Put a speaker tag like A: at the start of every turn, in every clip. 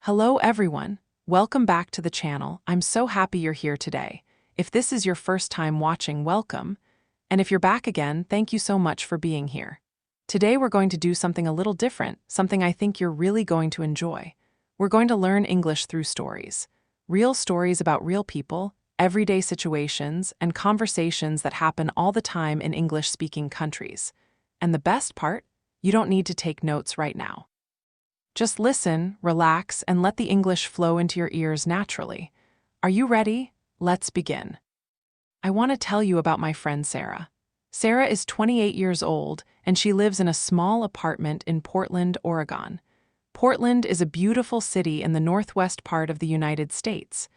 A: Hello everyone, welcome back to the channel. I'm so happy you're here today. If this is your first time watching, welcome. And if you're back again, thank you so much for being here. Today we're going to do something a little different, something I think you're really going to enjoy. We're going to learn English through stories. Real stories about real people, everyday situations, and conversations that happen all the time in English-speaking countries. And the best part, you don't need to take notes right now. Just listen, relax, and let the English flow into your ears naturally. Are you ready? Let's begin. I want to tell you about my friend Sarah. Sarah is 28 years old, and she lives in a small apartment in Portland, Oregon. Portland is a beautiful city in the northwest part of the United States.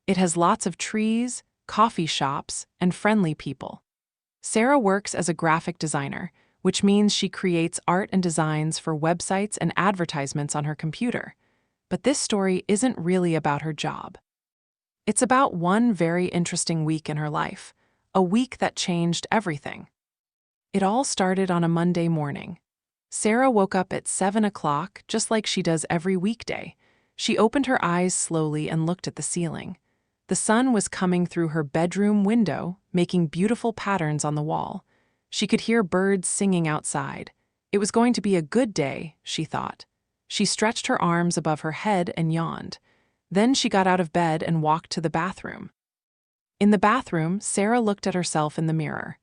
A: It has lots of trees, coffee shops, and friendly people. Sarah works as a graphic designer, which means she creates art and designs for websites and advertisements on her computer. But this story isn't really about her job. It's about one very interesting week in her life, a week that changed everything. It all started on a Monday morning. Sarah woke up at 7 o'clock, just like she does every weekday. She opened her eyes slowly and looked at the ceiling. The sun was coming through her bedroom window, making beautiful patterns on the wall. She could hear birds singing outside. It was going to be a good day, she thought. She stretched her arms above her head and yawned. Then she got out of bed and walked to the bathroom. In the bathroom, Sarah looked at herself in the mirror.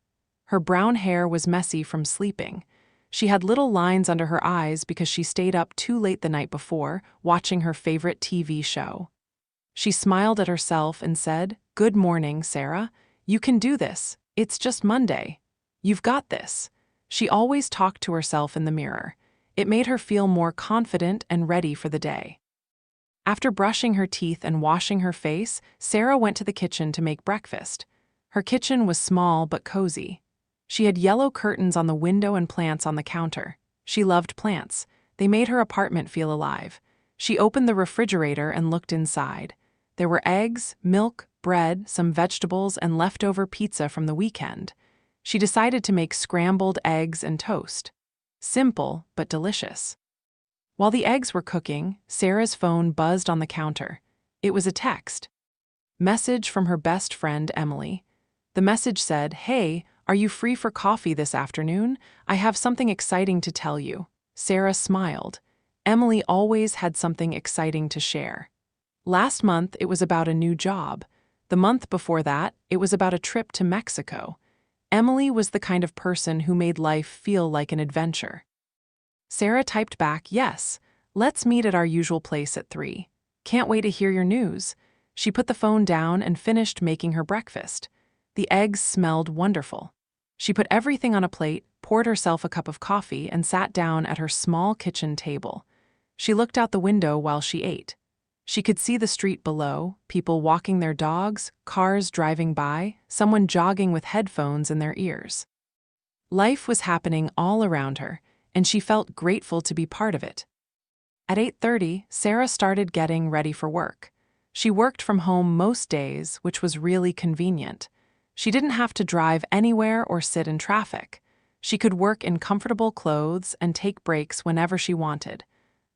A: Her brown hair was messy from sleeping. She had little lines under her eyes because she stayed up too late the night before, watching her favorite TV show. She smiled at herself and said, "Good morning, Sarah. You can do this. It's just Monday. You've got this." She always talked to herself in the mirror. It made her feel more confident and ready for the day. After brushing her teeth and washing her face, Sarah went to the kitchen to make breakfast. Her kitchen was small but cozy. She had yellow curtains on the window and plants on the counter. She loved plants. They made her apartment feel alive. She opened the refrigerator and looked inside. There were eggs, milk, bread, some vegetables, and leftover pizza from the weekend. She decided to make scrambled eggs and toast. Simple, but delicious. While the eggs were cooking, Sarah's phone buzzed on the counter. It was a text. Message from her best friend, Emily. The message said, "Hey, are you free for coffee this afternoon? I have something exciting to tell you." Sarah smiled. Emily always had something exciting to share. Last month, it was about a new job. The month before that, it was about a trip to Mexico. Emily was the kind of person who made life feel like an adventure. Sarah typed back, "Yes, let's meet at our usual place at 3. Can't wait to hear your news." She put the phone down and finished making her breakfast. The eggs smelled wonderful. She put everything on a plate, poured herself a cup of coffee, and sat down at her small kitchen table. She looked out the window while she ate. She could see the street below, people walking their dogs, cars driving by, someone jogging with headphones in their ears. Life was happening all around her, and she felt grateful to be part of it. At 8:30, Sarah started getting ready for work. She worked from home most days, which was really convenient. She didn't have to drive anywhere or sit in traffic. She could work in comfortable clothes and take breaks whenever she wanted.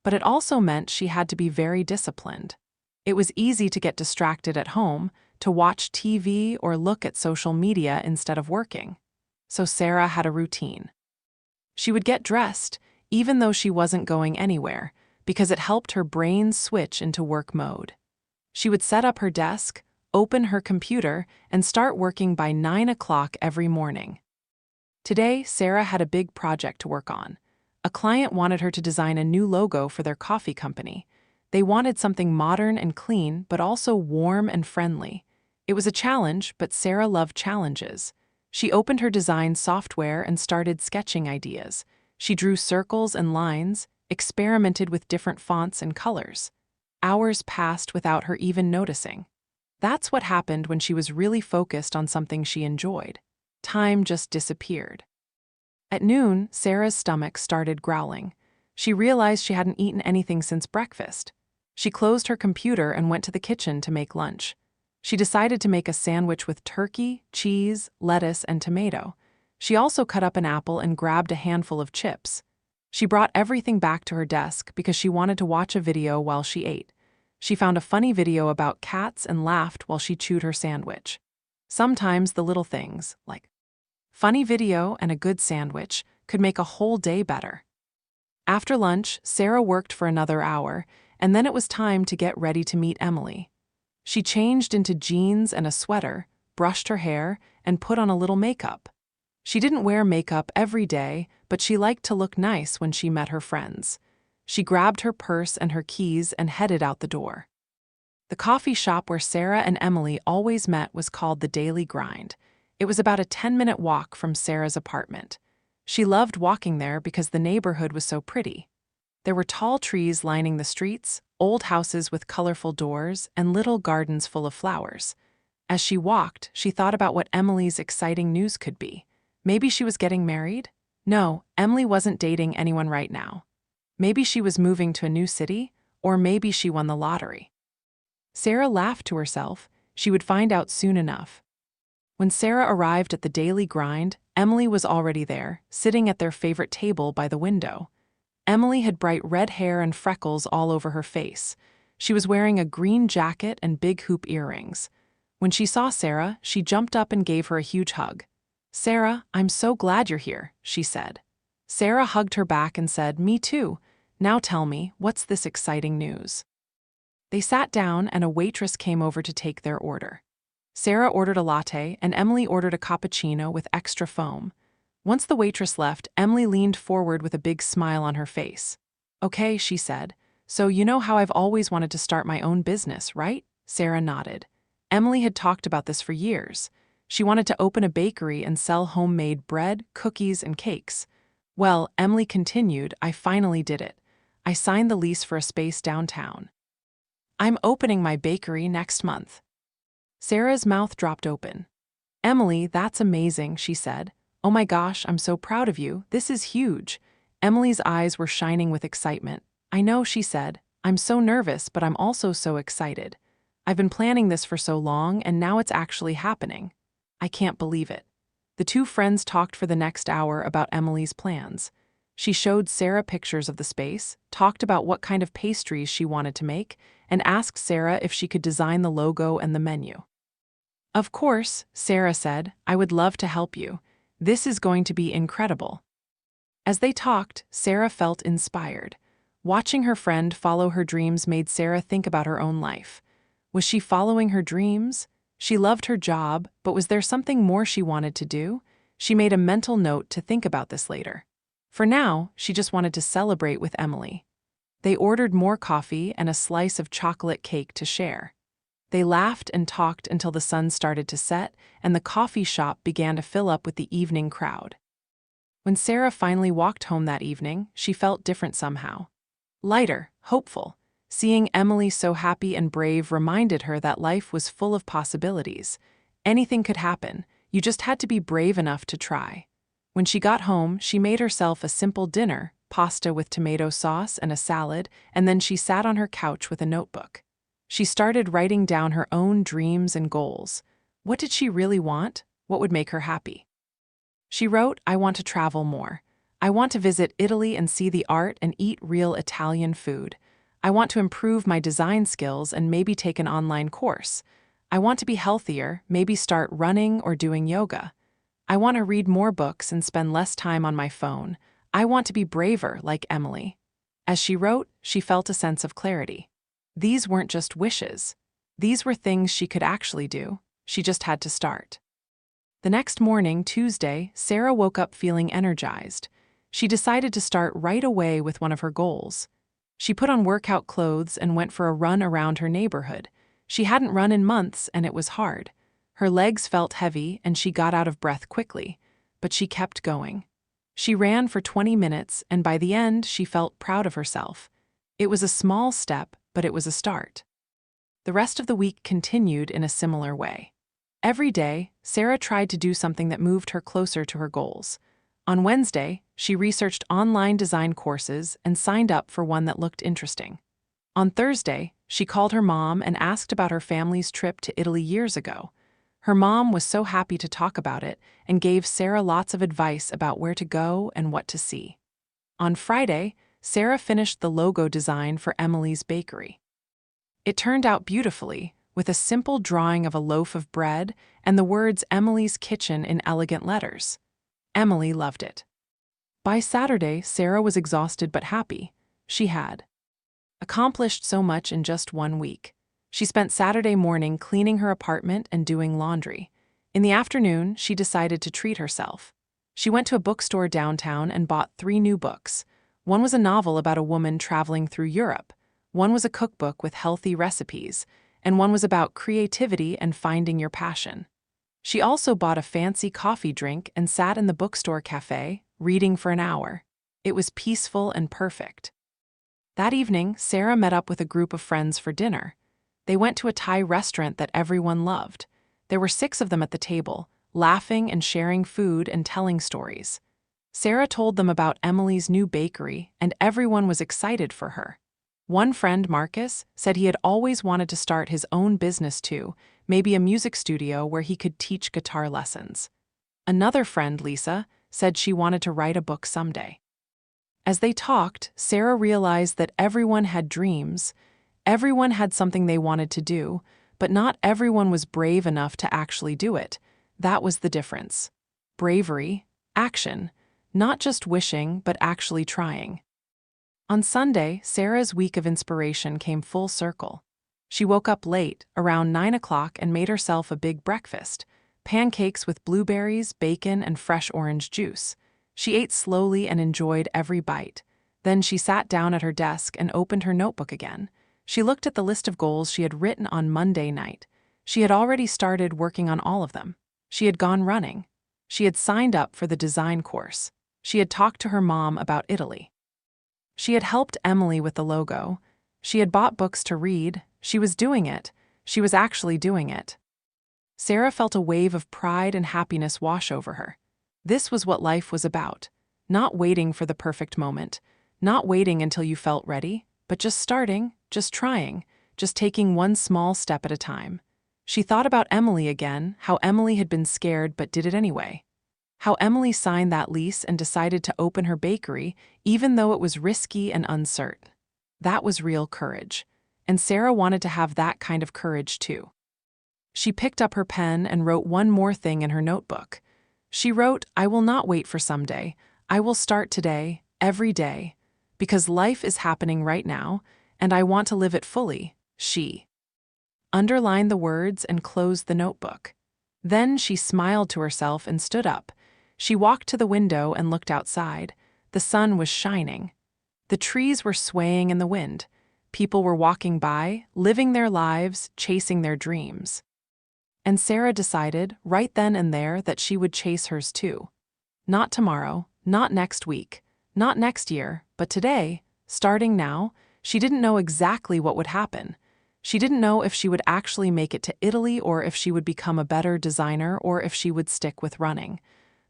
A: But it also meant she had to be very disciplined. It was easy to get distracted at home, to watch TV or look at social media instead of working. So Sarah had a routine. She would get dressed, even though she wasn't going anywhere, because it helped her brain switch into work mode. She would set up her desk, open her computer, and start working by 9 o'clock every morning. Today, Sarah had a big project to work on. A client wanted her to design a new logo for their coffee company. They wanted something modern and clean, but also warm and friendly. It was a challenge, but Sarah loved challenges. She opened her design software and started sketching ideas. She drew circles and lines, experimented with different fonts and colors. Hours passed without her even noticing. That's what happened when she was really focused on something she enjoyed. Time just disappeared. At noon, Sarah's stomach started growling. She realized she hadn't eaten anything since breakfast. She closed her computer and went to the kitchen to make lunch. She decided to make a sandwich with turkey, cheese, lettuce, and tomato. She also cut up an apple and grabbed a handful of chips. She brought everything back to her desk because she wanted to watch a video while she ate. She found a funny video about cats and laughed while she chewed her sandwich. Sometimes the little things, like funny video and a good sandwich, could make a whole day better. After lunch, Sarah worked for another hour, and then it was time to get ready to meet Emily. She changed into jeans and a sweater, brushed her hair, and put on a little makeup. She didn't wear makeup every day, but she liked to look nice when she met her friends. She grabbed her purse and her keys and headed out the door. The coffee shop where Sarah and Emily always met was called the Daily Grind. It was about a 10-minute walk from Sarah's apartment. She loved walking there because the neighborhood was so pretty. There were tall trees lining the streets, old houses with colorful doors, and little gardens full of flowers. As she walked, she thought about what Emily's exciting news could be. Maybe she was getting married? No, Emily wasn't dating anyone right now. Maybe she was moving to a new city, or maybe she won the lottery. Sarah laughed to herself. She would find out soon enough. When Sarah arrived at the Daily Grind, Emily was already there, sitting at their favorite table by the window. Emily had bright red hair and freckles all over her face. She was wearing a green jacket and big hoop earrings. When she saw Sarah, she jumped up and gave her a huge hug. "Sarah, I'm so glad you're here," she said. Sarah hugged her back and said, "Me too. Now tell me, what's this exciting news?" They sat down and a waitress came over to take their order. Sarah ordered a latte and Emily ordered a cappuccino with extra foam. Once the waitress left, Emily leaned forward with a big smile on her face. "Okay," she said. "So you know how I've always wanted to start my own business, right?" Sarah nodded. Emily had talked about this for years. She wanted to open a bakery and sell homemade bread, cookies, and cakes. "Well," Emily continued, "I finally did it. I signed the lease for a space downtown. I'm opening my bakery next month." Sarah's mouth dropped open. "Emily, that's amazing," she said. "Oh my gosh, I'm so proud of you. This is huge." Emily's eyes were shining with excitement. "I know," she said. "I'm so nervous, but I'm also so excited. I've been planning this for so long, and now it's actually happening. I can't believe it." The two friends talked for the next hour about Emily's plans. She showed Sarah pictures of the space, talked about what kind of pastries she wanted to make, and asked Sarah if she could design the logo and the menu. "Of course," Sarah said, "I would love to help you. This is going to be incredible." As they talked, Sarah felt inspired. Watching her friend follow her dreams made Sarah think about her own life. Was she following her dreams? She loved her job, but was there something more she wanted to do? She made a mental note to think about this later. For now, she just wanted to celebrate with Emily. They ordered more coffee and a slice of chocolate cake to share. They laughed and talked until the sun started to set and the coffee shop began to fill up with the evening crowd. When Sarah finally walked home that evening, she felt different somehow. Lighter, hopeful. Seeing Emily so happy and brave reminded her that life was full of possibilities. Anything could happen, you just had to be brave enough to try. When she got home, she made herself a simple dinner, pasta with tomato sauce and a salad, and then she sat on her couch with a notebook. She started writing down her own dreams and goals. What did she really want? What would make her happy? She wrote, "I want to travel more. I want to visit Italy and see the art and eat real Italian food. I want to improve my design skills and maybe take an online course. I want to be healthier, maybe start running or doing yoga. I want to read more books and spend less time on my phone. I want to be braver like Emily." As she wrote, she felt a sense of clarity. These weren't just wishes. These were things she could actually do. She just had to start. The next morning, Tuesday, Sarah woke up feeling energized. She decided to start right away with one of her goals. She put on workout clothes and went for a run around her neighborhood. She hadn't run in months, and it was hard. Her legs felt heavy, and she got out of breath quickly, but she kept going. She ran for 20 minutes, and by the end, she felt proud of herself. It was a small step, but it was a start. The rest of the week continued in a similar way. Every day, Sarah tried to do something that moved her closer to her goals. On Wednesday, she researched online design courses and signed up for one that looked interesting. On Thursday, she called her mom and asked about her family's trip to Italy years ago. Her mom was so happy to talk about it and gave Sarah lots of advice about where to go and what to see. On Friday, Sarah finished the logo design for Emily's bakery. It turned out beautifully, with a simple drawing of a loaf of bread and the words Emily's Kitchen in elegant letters. Emily loved it. By Saturday, Sarah was exhausted but happy. She had accomplished so much in just 1 week. She spent Saturday morning cleaning her apartment and doing laundry. In the afternoon, she decided to treat herself. She went to a bookstore downtown and bought 3 new books. One was a novel about a woman traveling through Europe. One was a cookbook with healthy recipes, and one was about creativity and finding your passion. She also bought a fancy coffee drink and sat in the bookstore cafe, reading for an hour. It was peaceful and perfect. That evening, Sarah met up with a group of friends for dinner. They went to a Thai restaurant that everyone loved. There were 6 of them at the table, laughing and sharing food and telling stories. Sarah told them about Emily's new bakery, and everyone was excited for her. One friend, Marcus, said he had always wanted to start his own business too, maybe a music studio where he could teach guitar lessons. Another friend, Lisa, said she wanted to write a book someday. As they talked, Sarah realized that everyone had dreams. Everyone had something they wanted to do, but not everyone was brave enough to actually do it. That was the difference. Bravery, action, not just wishing, but actually trying. On Sunday, Sarah's week of inspiration came full circle. She woke up late, around 9 o'clock, and made herself a big breakfast: pancakes with blueberries, bacon, and fresh orange juice. She ate slowly and enjoyed every bite. Then she sat down at her desk and opened her notebook again. She looked at the list of goals she had written on Monday night. She had already started working on all of them. She had gone running. She had signed up for the design course. She had talked to her mom about Italy. She had helped Emily with the logo. She had bought books to read. She was doing it. She was actually doing it. Sarah felt a wave of pride and happiness wash over her. This was what life was about. Not waiting for the perfect moment. Not waiting until you felt ready, but just starting, just trying, just taking one small step at a time. She thought about Emily again, how Emily had been scared but did it anyway. How Emily signed that lease and decided to open her bakery, even though it was risky and uncertain. That was real courage. And Sarah wanted to have that kind of courage too. She picked up her pen and wrote one more thing in her notebook. She wrote, "I will not wait for someday. I will start today, every day. Because life is happening right now, and I want to live it fully." She underlined the words and closed the notebook. Then she smiled to herself and stood up. She walked to the window and looked outside. The sun was shining. The trees were swaying in the wind. People were walking by, living their lives, chasing their dreams. And Sarah decided, right then and there, that she would chase hers too. Not tomorrow, not next week, not next year, but today, starting now. She didn't know exactly what would happen. She didn't know if she would actually make it to Italy, or if she would become a better designer, or if she would stick with running.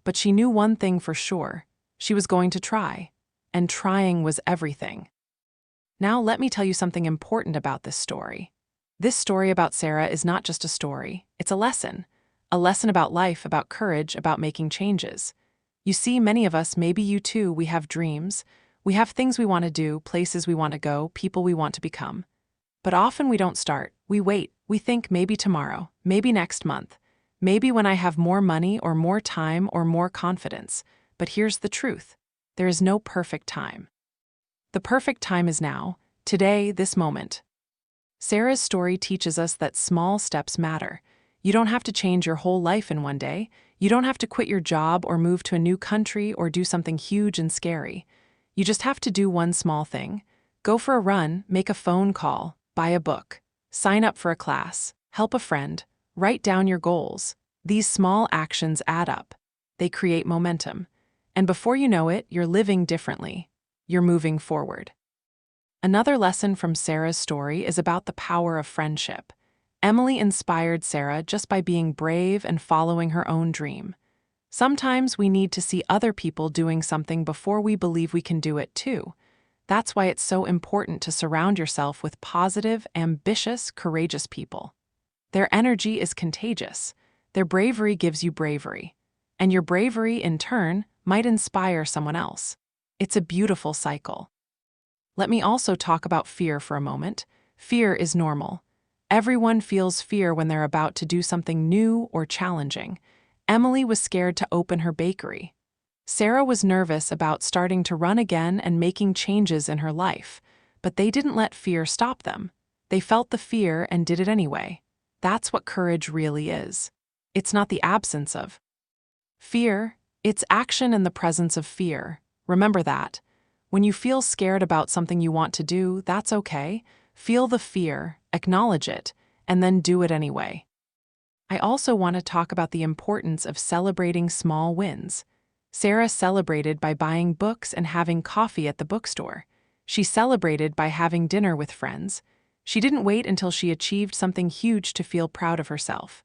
A: But she knew one thing for sure: she was going to try, and trying was everything. Now let me tell you something important about this story. This story about Sarah is not just a story, it's a lesson about life, about courage, about making changes. You see, many of us, maybe you too, we have dreams, we have things we want to do, places we want to go, people we want to become. But often we don't start, we wait, we think maybe tomorrow, maybe next month, maybe when I have more money or more time or more confidence. But here's the truth: there is no perfect time. The perfect time is now, today, this moment. Sarah's story teaches us that small steps matter. You don't have to change your whole life in one day. You don't have to quit your job or move to a new country or do something huge and scary. You just have to do one small thing. Go for a run, make a phone call, buy a book, sign up for a class, help a friend, write down your goals. These small actions add up. They create momentum. And before you know it, you're living differently. You're moving forward. Another lesson from Sarah's story is about the power of friendship. Emily inspired Sarah just by being brave and following her own dream. Sometimes we need to see other people doing something before we believe we can do it too. That's why it's so important to surround yourself with positive, ambitious, courageous people. Their energy is contagious. Their bravery gives you bravery. And your bravery, in turn, might inspire someone else. It's a beautiful cycle. Let me also talk about fear for a moment. Fear is normal. Everyone feels fear when they're about to do something new or challenging. Emily was scared to open her bakery. Sarah was nervous about starting to run again and making changes in her life, but they didn't let fear stop them. They felt the fear and did it anyway. That's what courage really is. It's not the absence of fear, it's action in the presence of fear. Remember that. When you feel scared about something you want to do, that's okay. Feel the fear, acknowledge it, and then do it anyway. I also want to talk about the importance of celebrating small wins. Sarah celebrated by buying books and having coffee at the bookstore. She celebrated by having dinner with friends. She didn't wait until she achieved something huge to feel proud of herself.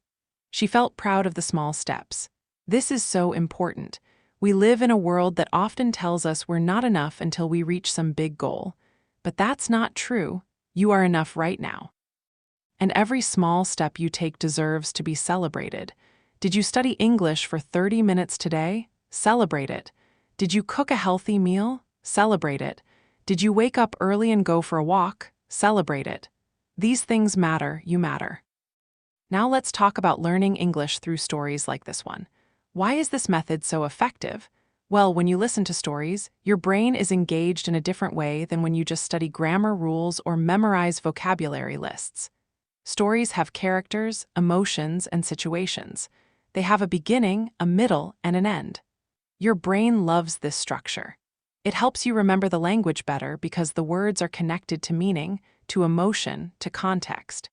A: She felt proud of the small steps. This is so important. We live in a world that often tells us we're not enough until we reach some big goal. But that's not true. You are enough right now. And every small step you take deserves to be celebrated. Did you study English for 30 minutes today? Celebrate it. Did you cook a healthy meal? Celebrate it. Did you wake up early and go for a walk? Celebrate it. These things matter, you matter. Now let's talk about learning English through stories like this one. Why is this method so effective? Well, when you listen to stories, your brain is engaged in a different way than when you just study grammar rules or memorize vocabulary lists. Stories have characters, emotions, and situations. They have a beginning, a middle, and an end. Your brain loves this structure. It helps you remember the language better because the words are connected to meaning, to emotion, to context.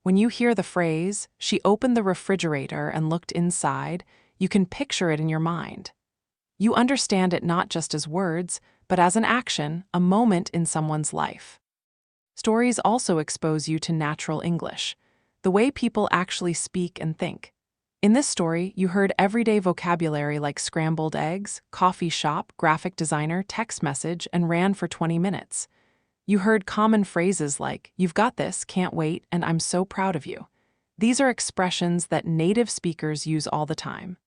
A: When you hear the phrase, "She opened the refrigerator and looked inside," you can picture it in your mind. You understand it not just as words, but as an action, a moment in someone's life. Stories also expose you to natural English, the way people actually speak and think. In this story, you heard everyday vocabulary like scrambled eggs, coffee shop, graphic designer, text message, and ran for 20 minutes. You heard common phrases like, "You've got this, can't wait, and I'm so proud of you." These are expressions that native speakers use all the time.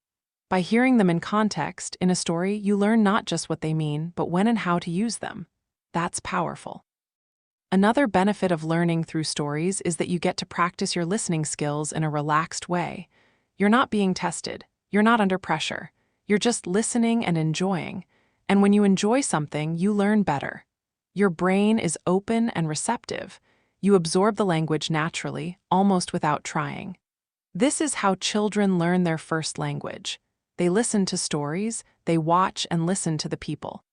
A: By hearing them in context, in a story, you learn not just what they mean, but when and how to use them. That's powerful. Another benefit of learning through stories is that you get to practice your listening skills in a relaxed way. You're not being tested. You're not under pressure. You're just listening and enjoying. And when you enjoy something, you learn better. Your brain is open and receptive. You absorb the language naturally, almost without trying. This is how children learn their first language. They listen to stories, they watch and listen to the people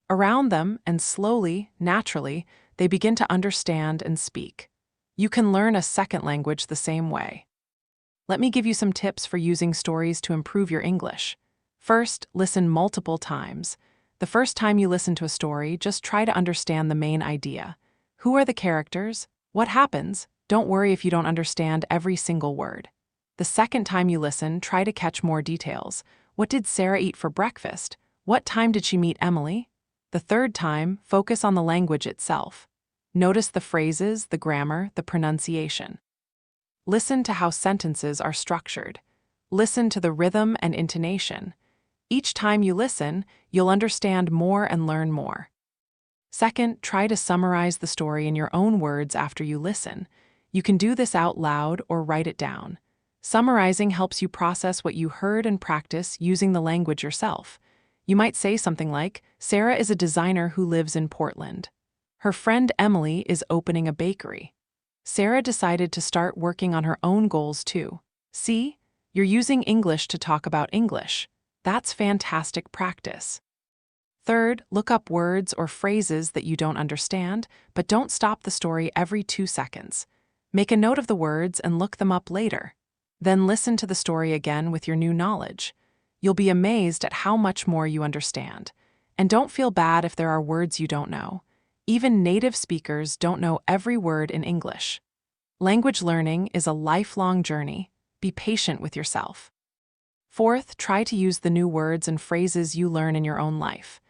A: around them, and slowly, naturally, they begin to understand and speak. You can learn a second language the same way. Let me give you some tips for using stories to improve your English. First, listen multiple times. The first time you listen to a story, just try to understand the main idea. Who are the characters? What happens? Don't worry if you don't understand every single word. The second time you listen, try to catch more details. What did Sarah eat for breakfast? What time did she meet Emily? The third time, focus on the language itself. Notice the phrases, the grammar, the pronunciation. Listen to how sentences are structured. Listen to the rhythm and intonation. Each time you listen, you'll understand more and learn more. Second, try to summarize the story in your own words after you listen. You can do this out loud or write it down. Summarizing helps you process what you heard and practice using the language yourself. You might say something like, "Sarah is a designer who lives in Portland. Her friend Emily is opening a bakery. Sarah decided to start working on her own goals too." See? You're using English to talk about English. That's fantastic practice. Third, look up words or phrases that you don't understand, but don't stop the story every 2 seconds. Make a note of the words and look them up later. Then listen to the story again with your new knowledge. You'll be amazed at how much more you understand. And don't feel bad if there are words you don't know. Even native speakers don't know every word in English. Language learning is a lifelong journey. Be patient with yourself. Fourth, try to use the new words and phrases you learn in your own life.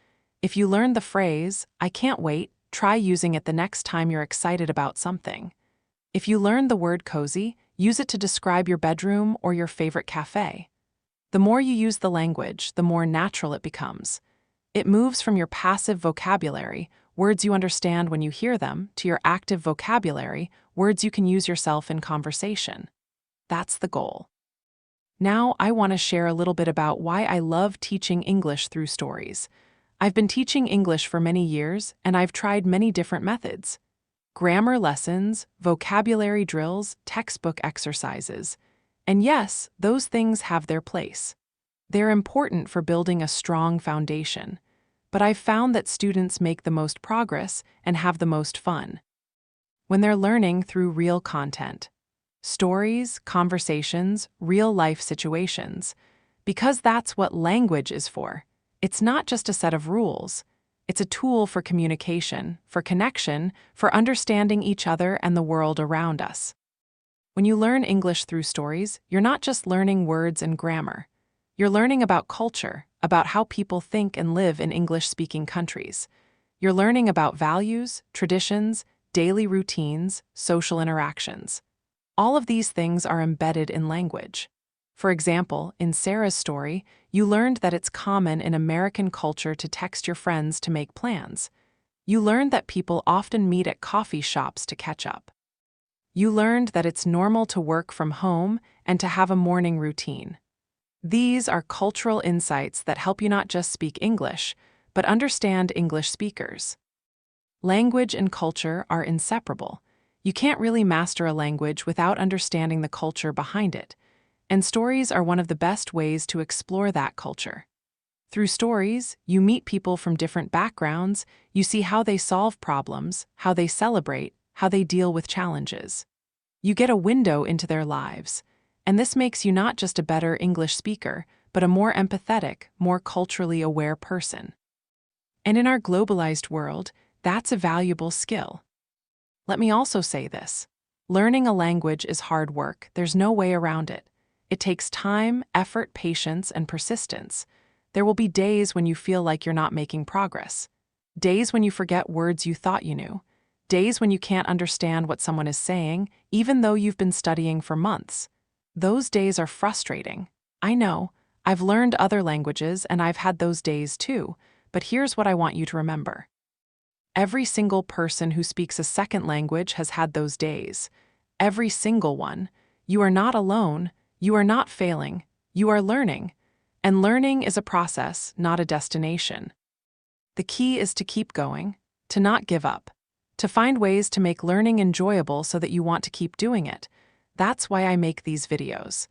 A: If you learn the phrase, "I can't wait," try using it the next time you're excited about something. If you learn the word cozy, use it to describe your bedroom or your favorite cafe. The more you use the language, the more natural it becomes. It moves from your passive vocabulary, words you understand when you hear them, to your active vocabulary, words you can use yourself in conversation. That's the goal. Now, I want to share a little bit about why I love teaching English through stories. I've been teaching English for many years, and I've tried many different methods. Grammar lessons, vocabulary drills, textbook exercises. And yes, those things have their place. They're important for building a strong foundation. But I've found that students make the most progress and have the most fun when they're learning through real content. Stories, conversations, real-life situations. Because that's what language is for. It's not just a set of rules. It's a tool for communication, for connection, for understanding each other and the world around us. When you learn English through stories, you're not just learning words and grammar. You're learning about culture, about how people think and live in English-speaking countries. You're learning about values, traditions, daily routines, social interactions. All of these things are embedded in language. For example, in Sarah's story, you learned that it's common in American culture to text your friends to make plans. You learned that people often meet at coffee shops to catch up. You learned that it's normal to work from home and to have a morning routine. These are cultural insights that help you not just speak English, but understand English speakers. Language and culture are inseparable. You can't really master a language without understanding the culture behind it, and stories are one of the best ways to explore that culture. Through stories, you meet people from different backgrounds, you see how they solve problems, how they celebrate, how they deal with challenges. You get a window into their lives, and this makes you not just a better English speaker, but a more empathetic, more culturally aware person. And in our globalized world, that's a valuable skill. Let me also say this. Learning a language is hard work. There's no way around it. It takes time, effort, patience, and persistence. There will be days when you feel like you're not making progress. Days when you forget words you thought you knew. Days when you can't understand what someone is saying, even though you've been studying for months. Those days are frustrating. I know. I've learned other languages and I've had those days too, but here's what I want you to remember. Every single person who speaks a second language has had those days. Every single one. You are not alone. You are not failing. You are learning. And learning is a process, not a destination. The key is to keep going, to not give up, to find ways to make learning enjoyable so that you want to keep doing it. That's why I make these videos.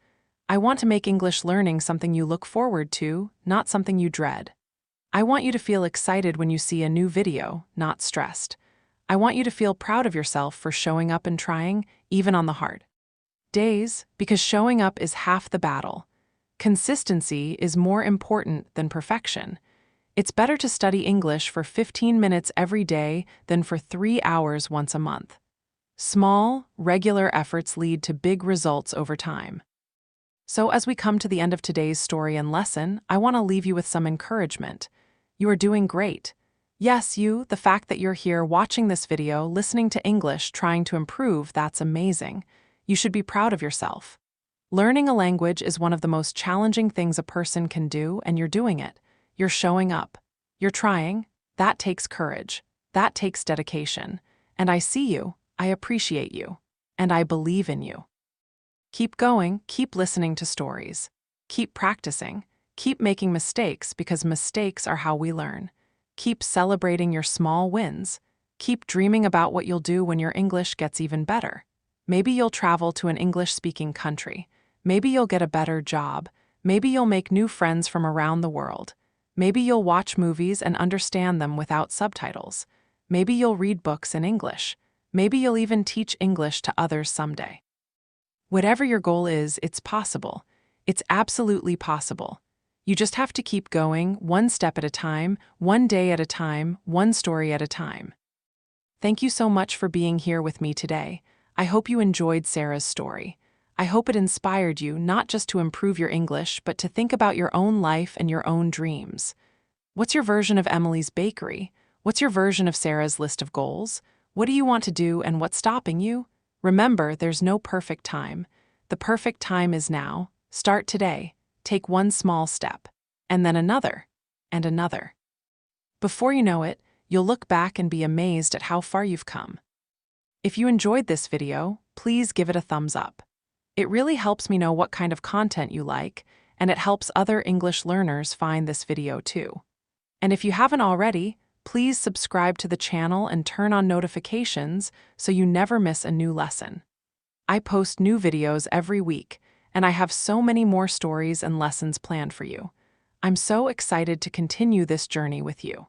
A: I want to make English learning something you look forward to, not something you dread. I want you to feel excited when you see a new video, not stressed. I want you to feel proud of yourself for showing up and trying, even on the hard days, because showing up is half the battle. Consistency is more important than perfection. It's better to study English for 15 minutes every day than for 3 hours once a month. Small, regular efforts lead to big results over time. So as we come to the end of today's story and lesson, I want to leave you with some encouragement. You are doing great. Yes, the fact that you're here watching this video, listening to English, trying to improve, that's amazing. You should be proud of yourself. Learning a language is one of the most challenging things a person can do, and you're doing it. You're showing up. You're trying. That takes courage. That takes dedication. And I see you, I appreciate you, and I believe in you. Keep going, keep listening to stories. Keep practicing. Keep making mistakes because mistakes are how we learn. Keep celebrating your small wins. Keep dreaming about what you'll do when your English gets even better. Maybe you'll travel to an English-speaking country. Maybe you'll get a better job. Maybe you'll make new friends from around the world. Maybe you'll watch movies and understand them without subtitles. Maybe you'll read books in English. Maybe you'll even teach English to others someday. Whatever your goal is, it's possible. It's absolutely possible. You just have to keep going, one step at a time, one day at a time, one story at a time. Thank you so much for being here with me today. I hope you enjoyed Sarah's story. I hope it inspired you not just to improve your English, but to think about your own life and your own dreams. What's your version of Emily's bakery? What's your version of Sarah's list of goals? What do you want to do and what's stopping you? Remember, there's no perfect time. The perfect time is now. Start today. Take one small step, and then another, and another. Before you know it, You'll look back and be amazed at how far you've come. If you enjoyed this video, please give it a thumbs up. It really helps me know what kind of content you like, and it helps other English learners find this video too. And if you haven't already, please subscribe to the channel and turn on notifications so you never miss a new lesson. I post new videos every week, and I have so many more stories and lessons planned for you. I'm so excited to continue this journey with you.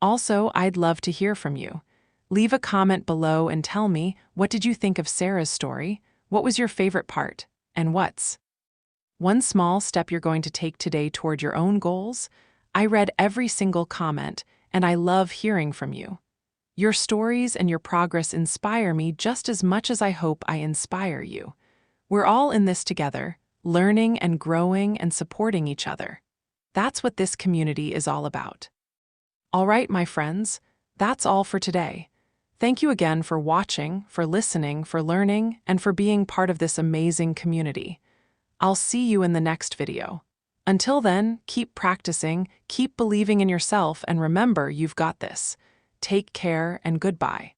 A: Also, I'd love to hear from you. Leave a comment below and tell me, what did you think of Sarah's story? What was your favorite part? And what's one small step you're going to take today toward your own goals? I read every single comment, and I love hearing from you. Your stories and your progress inspire me just as much as I hope I inspire you. We're all in this together, learning and growing and supporting each other. That's what this community is all about. All right, my friends, that's all for today. Thank you again for watching, for listening, for learning, and for being part of this amazing community. I'll see you in the next video. Until then, keep practicing, keep believing in yourself, and remember, you've got this. Take care and goodbye.